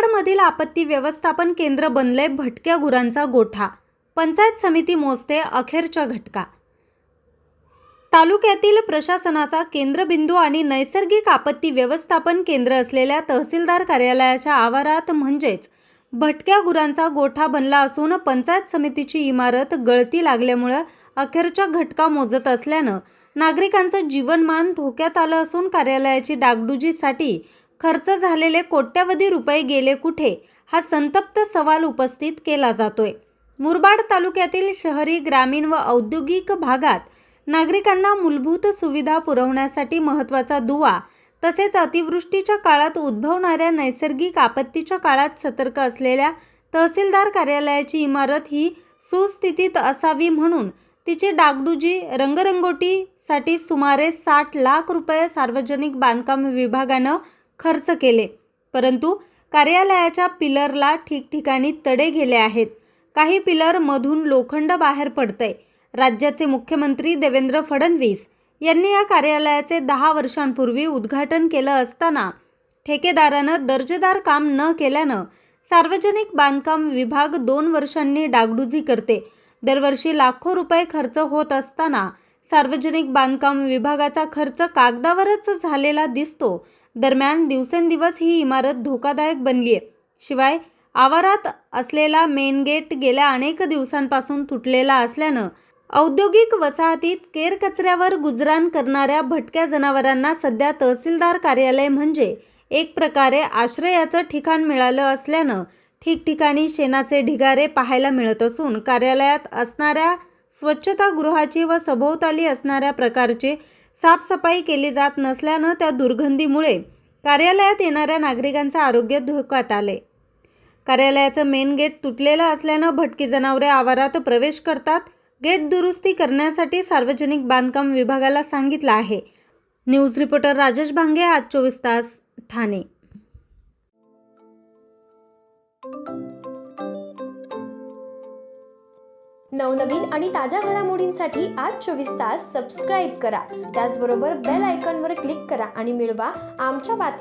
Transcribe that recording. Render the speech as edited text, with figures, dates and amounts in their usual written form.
मुरबाडमधील आपत्ती व्यवस्थापन केंद्र बनले भटक्या गुरांचा गोठा. पंचायत समिती मोजते अखेरचा घटका. तालुक्यातील प्रशासनाचा केंद्रबिंदू आणि नैसर्गिक आपत्ती व्यवस्थापन केंद्र असलेल्या तहसीलदार कार्यालयाच्या आवारात म्हणजेच भटक्या गुरांचा गोठा बनला असून पंचायत समितीची इमारत गळती लागल्यामुळे अखेरचा घटका मोजत असल्यानं नागरिकांचं जीवनमान धोक्यात आलं असून कार्यालयाची डागडुजीसाठी खर्च झालेले कोट्यवधी रुपये गेले कुठे, हा संतप्त सवाल उपस्थित केला जातोय. मुरबाड तालुक्यातील शहरी, ग्रामीण व औद्योगिक भागात नागरिकांना मूलभूत सुविधा पुरवण्यासाठी महत्त्वाचा दुवा तसेच अतिवृष्टीच्या काळात उद्भवणाऱ्या नैसर्गिक आपत्तीच्या काळात सतर्क असलेल्या तहसीलदार कार्यालयाची इमारत ही सुस्थितीत असावी म्हणून तिची डागडुजी, रंगरंगोटीसाठी सुमारे 60 लाख रुपये सार्वजनिक बांधकाम विभागानं खर्च केले. परंतु कार्यालयाच्या पिलरला ठिकठिकाणी तडे गेले आहेत. काही पिलर मधून लोखंड बाहेर पडतंय. राज्याचे मुख्यमंत्री देवेंद्र फडणवीस यांनी या कार्यालयाचे 10 वर्षांपूर्वी उद्घाटन केलं असताना ठेकेदारानं दर्जेदार काम न केल्यानं सार्वजनिक बांधकाम विभाग 2 वर्षांनी डागडुजी करते. दरवर्षी लाखो रुपये खर्च होत असताना सार्वजनिक बांधकाम विभागाचा खर्च कागदावरच झालेला दिसतो. दरम्यान दिवसेंदिवस ही इमारत धोकादायक बनली आहे. शिवाय आवारात असलेला मेन गेट गेल्या अनेक दिवसांपासून तुटलेला असल्यानं औद्योगिक वसाहतीत केरकचऱ्यावर गुजराण करणाऱ्या भटक्या जनावरांना सध्या तहसीलदार कार्यालय म्हणजे एक प्रकारे आश्रयाचं ठिकाण मिळालं असल्यानं ठिकठिकाणी शेणाचे ढिगारे पाहायला मिळत असून कार्यालयात असणाऱ्या स्वच्छतागृहाची व सभोवताली असणाऱ्या प्रकारची साफसफाई केली जात नसल्यानं त्या दुर्गंधीमुळे कार्यालयात येणाऱ्या नागरिकांचं आरोग्य धोक्यात आले. कार्यालयाचं मेन गेट तुटलेलं असल्यानं भटकी जनावरे आवारात प्रवेश करतात. गेट दुरुस्ती करण्यासाठी सार्वजनिक बांधकाम विभागाला सांगितलं आहे. न्यूज रिपोर्टर राजेश भांगे, आज 24 तास, ठाणे. नवनवीन आणि ताज्या घडामोडींसाठी आज 24 तास सबस्क्राईब करा. त्याचबरोबर बेल आयकॉनवर क्लिक करा आणि मिळवा आमच्या बातम्या.